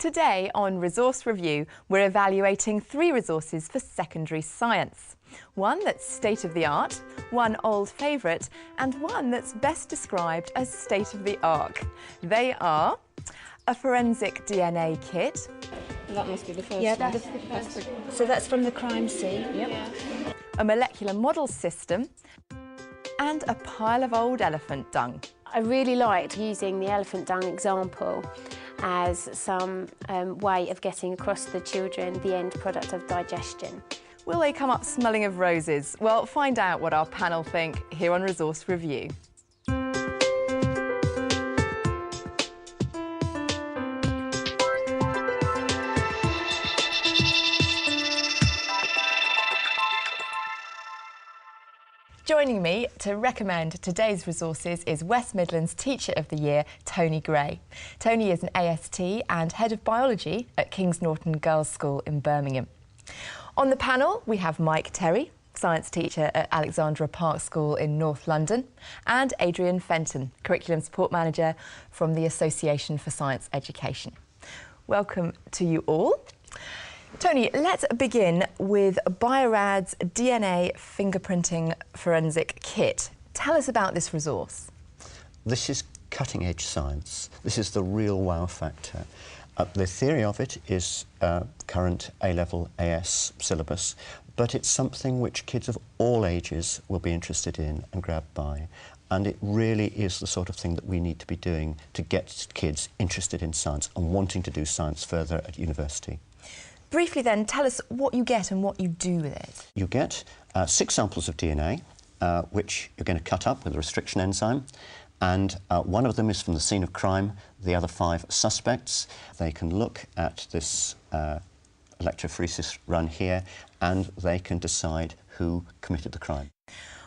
Today on Resource Review, we're evaluating 3 resources for secondary science. One that's state-of-the-art, one old favourite, and one that's best described as state-of-the-art. They are a forensic DNA kit. That must be the first one. So that's from the crime scene. Yep. Yeah. A molecular model system, and a pile of old elephant dung. I really liked using the elephant dung example as some way of getting across to the children the end product of digestion. Will they come up smelling of roses? Well, find out what our panel think here on Resource Review. Joining me to recommend today's resources is West Midlands Teacher of the Year, Tony Gray. Tony is an AST and Head of Biology at Kings Norton Girls' School in Birmingham. On the panel, we have Mike Terry, Science Teacher at Alexandra Park School in North London, and Adrian Fenton, Curriculum Support Manager from the Association for Science Education. Welcome to you all. Tony, let's begin with Bio-Rad's DNA fingerprinting forensic kit. Tell us about this resource. This is cutting-edge science. This is the real wow factor. The theory of it is current A-level AS syllabus, but it's something which kids of all ages will be interested in and grabbed by. And it really is the sort of thing that we need to be doing to get kids interested in science and wanting to do science further at university. Briefly then, tell us what you get and what you do with it. You get 6 samples of DNA, which you're going to cut up with a restriction enzyme, and one of them is from the scene of crime, the other 5 suspects. They can look at this electrophoresis run here, and they can decide who committed the crime.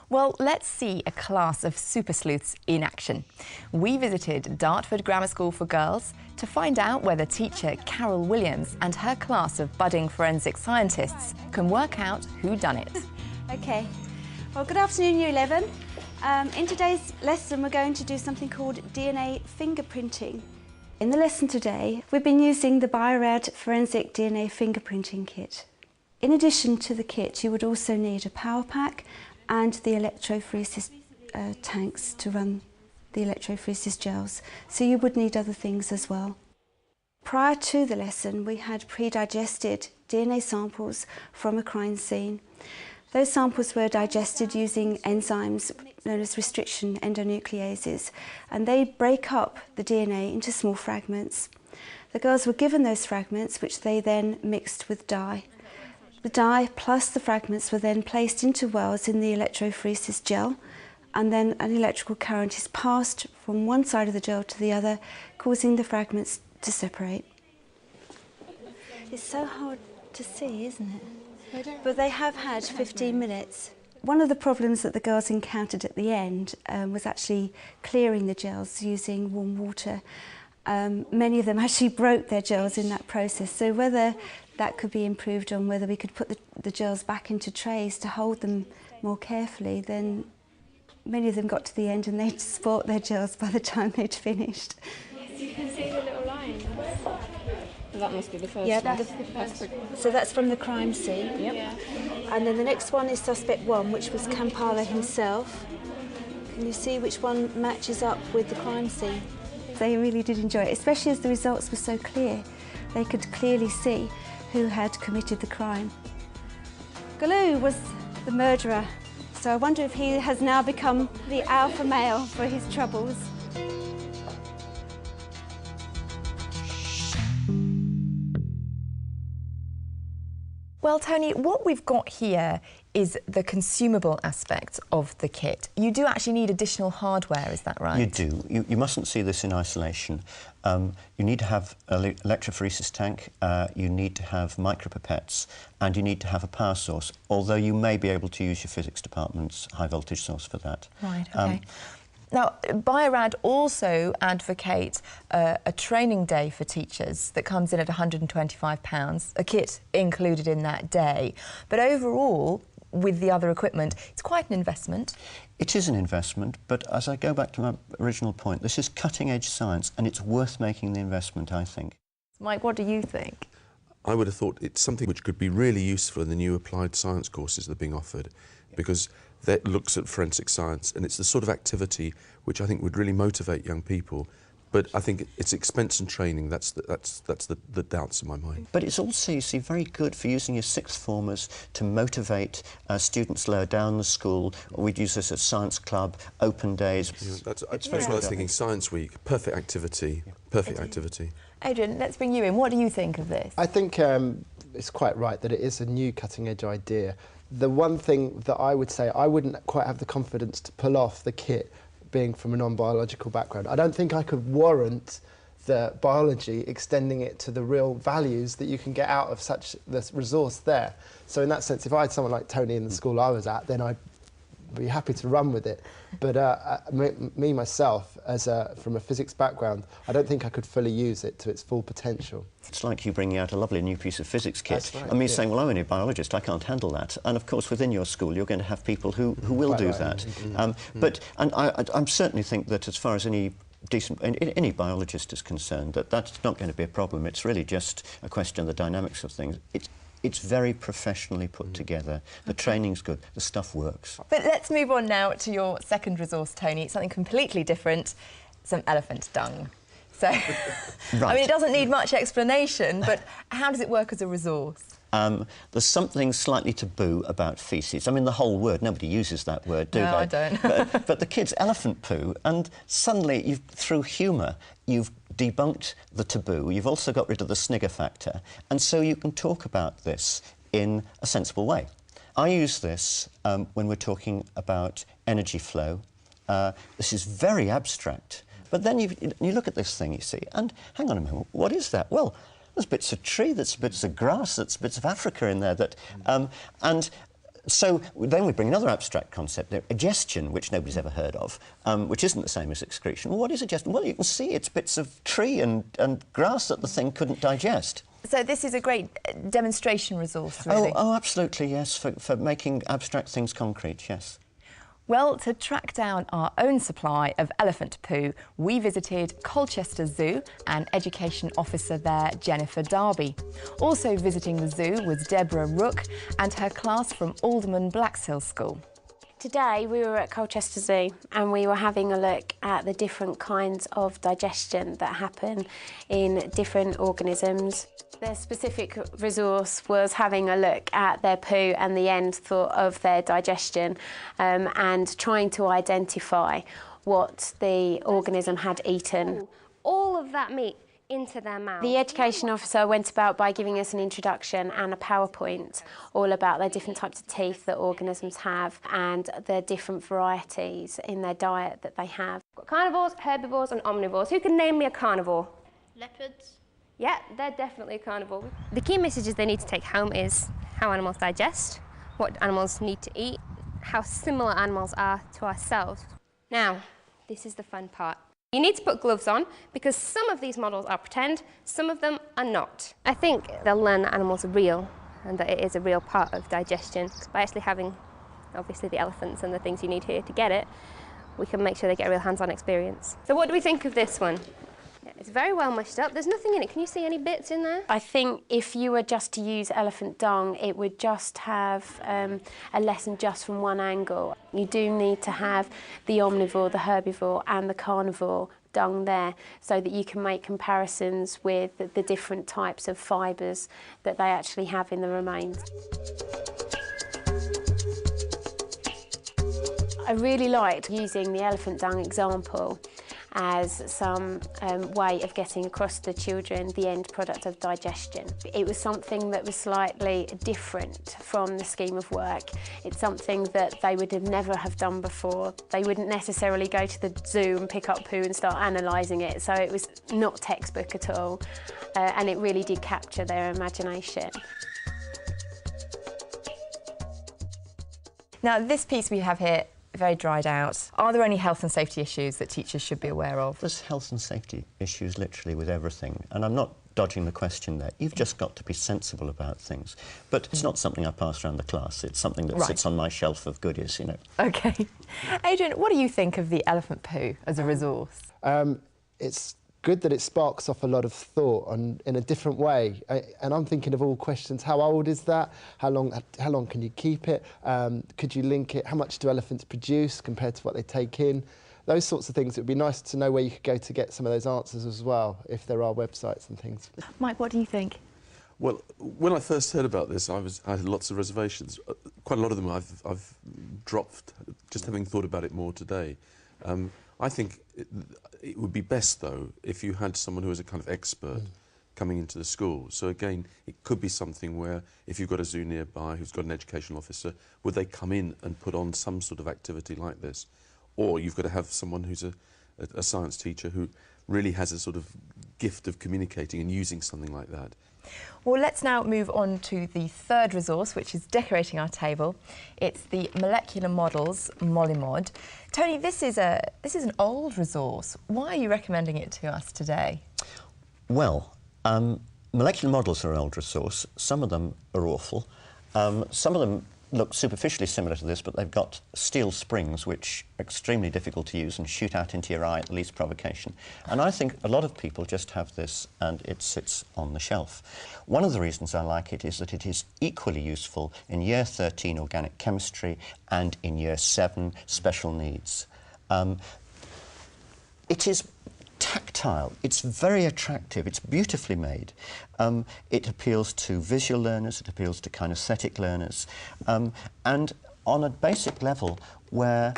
Well, let's see a class of super sleuths in action. We visited Dartford Grammar School for Girls to find out whether teacher Carol Williams and her class of budding forensic scientists can work out who done it. OK. Well, good afternoon, Year 11. In today's lesson, we're going to do something called DNA fingerprinting. In the lesson today, we've been using the Bio-Rad forensic DNA fingerprinting kit. In addition to the kit, you would also need a power pack and the electrophoresis tanks to run the electrophoresis gels. So you would need other things as well. Prior to the lesson, we had pre-digested DNA samples from a crime scene. Those samples were digested using enzymes known as restriction endonucleases, and they break up the DNA into small fragments. The girls were given those fragments, which they then mixed with dye. The dye plus the fragments were then placed into wells in the electrophoresis gel, and then an electrical current is passed from one side of the gel to the other, causing the fragments to separate. It's so hard to see, isn't it? But they have had 15 minutes. One of the problems that the girls encountered at the end was actually clearing the gels using warm water. Many of them actually broke their gels in that process, so whether that could be improved on, whether we could put the gels back into trays to hold them more carefully, then many of them got to the end and they'd spoilt their gels by the time they'd finished. Yes, you can see the little lines. That must be the first one. Yeah, so that's from the crime scene. Yep. Yeah. And then the next one is suspect 1, which was Kampala himself. Can you see which one matches up with the crime scene? They really did enjoy it, especially as the results were so clear. They could clearly see who had committed the crime. Galoo was the murderer, so I wonder if he has now become the alpha male for his troubles. Well, Tony, what we've got here is the consumable aspect of the kit. You do actually need additional hardware, is that right? You do. You mustn't see this in isolation. You need to have an electrophoresis tank, you need to have micropipettes, and you need to have a power source, although you may be able to use your physics department's high voltage source for that. Right, OK. Now, Bio-Rad also advocate a training day for teachers that comes in at £125, a kit included in that day. But overall, with the other equipment, it's quite an investment. It is an investment, but as I go back to my original point, this is cutting-edge science and it's worth making the investment, I think. Mike, what do you think? I would have thought it's something which could be really useful in the new applied science courses that are being offered, because that looks at forensic science, and it's the sort of activity which I think would really motivate young people. But I think it's expense and training, that's the doubts in my mind. But it's also, you see, very good for using your sixth formers to motivate students lower down the school. We'd use this at science club, open days. Yeah, that's what I was thinking. Science week, perfect activity, perfect activity. Adrian, let's bring you in. What do you think of this? I think it's quite right that it is a new cutting-edge idea. The one thing that I would say, I wouldn't quite have the confidence to pull off the kit being from a non-biological background. I don't think I could warrant the biology extending it to the real values that you can get out of such this resource there. So in that sense, if I had someone like Tony in the school I was at, then I'd be happy to run with it. But me myself, from a physics background, I don't think I could fully use it to its full potential. It's like you bringing out a lovely new piece of physics kit. That's right, and me yeah. saying, well, I'm only a biologist, I can't handle that. And of course, within your school, you're going to have people who will Quite do right. that. But I certainly think that as far as any biologist is concerned, that's not going to be a problem. It's really just a question of the dynamics of things. It's very professionally put together. The training's good. The stuff works. But let's move on now to your second resource, Tony. It's something completely different, some elephant dung. So, Right. I mean, it doesn't need much explanation, but how does it work as a resource? There's something slightly taboo about faeces. I mean, the whole word, nobody uses that word, do they? No, I don't. but the kids, elephant poo, and suddenly, through humour, you've debunked the taboo. You've also got rid of the snigger factor, and so you can talk about this in a sensible way. I use this when we're talking about energy flow. This is very abstract, but then you look at this thing, you see, and hang on a minute, what is that? Well, there's bits of tree, there's bits of grass, there's bits of Africa in there that... and so then we bring another abstract concept, digestion, which nobody's ever heard of, which isn't the same as excretion. Well, what is digestion? Well, you can see it's bits of tree and grass that the thing couldn't digest. So this is a great demonstration resource, really. Oh, absolutely, yes, for making abstract things concrete, yes. Well, to track down our own supply of elephant poo, we visited Colchester Zoo and Education Officer there, Jennifer Darby. Also visiting the zoo was Deborah Rook and her class from Alderman Blackshill School. Today we were at Colchester Zoo and we were having a look at the different kinds of digestion that happen in different organisms. Their specific resource was having a look at their poo and the end thought of their digestion and trying to identify what the organism had eaten. All of that meat into their mouth. The education officer went about by giving us an introduction and a PowerPoint all about the different types of teeth that organisms have and the different varieties in their diet that they have. Carnivores, herbivores and omnivores. Who can name me a carnivore? Leopards. Yeah, they're definitely a carnivore. The key messages they need to take home is how animals digest, what animals need to eat, how similar animals are to ourselves. Now, this is the fun part. You need to put gloves on because some of these models are pretend, some of them are not. I think they'll learn that animals are real and that it is a real part of digestion. By actually having, obviously, the elephants and the things you need here to get it, we can make sure they get a real hands-on experience. So what do we think of this one? It's very well mushed up. There's nothing in it. Can you see any bits in there? I think if you were just to use elephant dung, it would just have a lesson just from one angle. You do need to have the omnivore, the herbivore and the carnivore dung there so that you can make comparisons with the different types of fibres that they actually have in the remains. I really liked using the elephant dung example as some way of getting across to the children the end product of digestion. It was something that was slightly different from the scheme of work. It's something that they would have never have done before. They wouldn't necessarily go to the zoo and pick up poo and start analysing it, so it was not textbook at all, and it really did capture their imagination. Now, this piece we have here, very dried out. Are there any health and safety issues that teachers should be aware of? There's health and safety issues literally with everything, and I'm not dodging the question there. You've just got to be sensible about things. But it's not something I pass around the class. It's something that sits on my shelf of goodies, you know. OK. Adrian, what do you think of the elephant poo as a resource? It's good that it sparks off a lot of thought in a different way. And I'm thinking of all questions: how old is that? How long can you keep it? Could you link it? How much do elephants produce compared to what they take in? Those sorts of things. It would be nice to know where you could go to get some of those answers as well, if there are websites and things. Mike, what do you think? Well, when I first heard about this, I had lots of reservations. Quite a lot of them I've dropped, just having thought about it more today. I think it would be best, though, if you had someone who was a kind of expert coming into the school. So again, it could be something where if you've got a zoo nearby who's got an educational officer, would they come in and put on some sort of activity like this? Or you've got to have someone who's a science teacher who really has a sort of gift of communicating and using something like that. Well, let's now move on to the third resource, which is decorating our table. It's the Molecular Models Mollimod. Tony, this is an old resource. Why are you recommending it to us today? Well, molecular models are an old resource. Some of them are awful. Some of them look superficially similar to this, but they've got steel springs which are extremely difficult to use and shoot out into your eye at the least provocation. And I think a lot of people just have this and it sits on the shelf. One of the reasons I like it is that it is equally useful in Year 13 organic chemistry and in Year 7 special needs. It is tactile, it's very attractive, it's beautifully made. It appeals to visual learners, it appeals to kinesthetic learners, and on a basic level where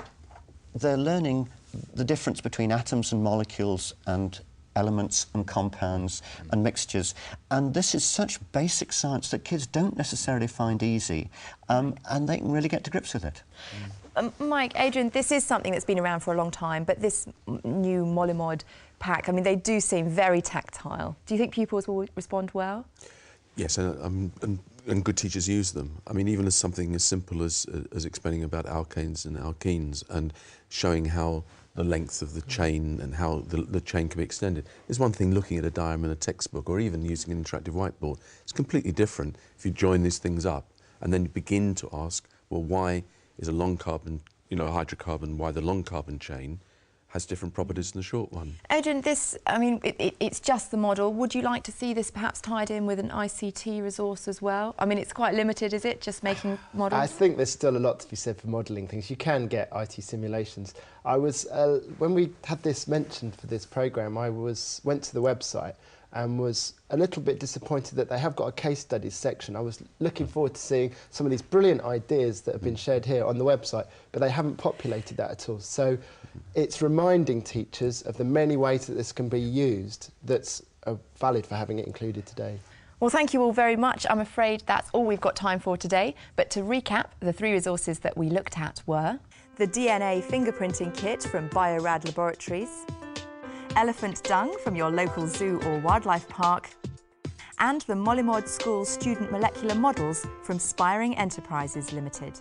they're learning the difference between atoms and molecules and elements and compounds and mixtures. And this is such basic science that kids don't necessarily find easy, and they can really get to grips with it. Mike, Adrian, this is something that's been around for a long time, but this new Mollimod pack, I mean, they do seem very tactile. Do you think pupils will respond well? Yes, and good teachers use them. I mean, even as something as simple as explaining about alkanes and alkenes and showing how the length of the chain and how the chain can be extended. There's one thing looking at a diagram in a textbook or even using an interactive whiteboard. It's completely different if you join these things up and then you begin to ask, well, why is a long carbon, a hydrocarbon, why the long carbon chain has different properties than the short one. Adrian, this, I mean, it's just the model. Would you like to see this perhaps tied in with an ICT resource as well? I mean, it's quite limited, is it, just making models? I think there's still a lot to be said for modelling things. You can get IT simulations. I was, when we had this mentioned for this programme, I went to the website and was a little bit disappointed that they have got a case studies section. I was looking forward to seeing some of these brilliant ideas that have been shared here on the website, but they haven't populated that at all. So it's reminding teachers of the many ways that this can be used that's valid for having it included today. Well, thank you all very much. I'm afraid that's all we've got time for today. But to recap, the three resources that we looked at were the DNA fingerprinting kit from Biorad Laboratories, elephant dung from your local zoo or wildlife park, and the Mollimod School Student Molecular Models from Spiring Enterprises Limited.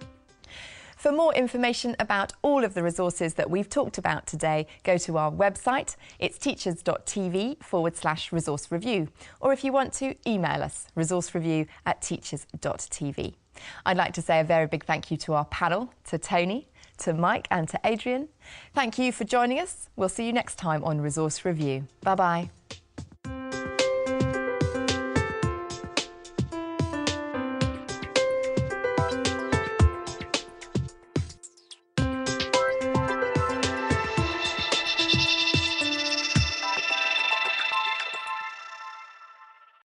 For more information about all of the resources that we've talked about today, go to our website. It's teachers.tv/resource review. Or if you want to, email us, resourcereview@teachers.tv. I'd like to say a very big thank you to our panel, to Tony, to Mike and to Adrian. Thank you for joining us. We'll see you next time on Resource Review. Bye-bye.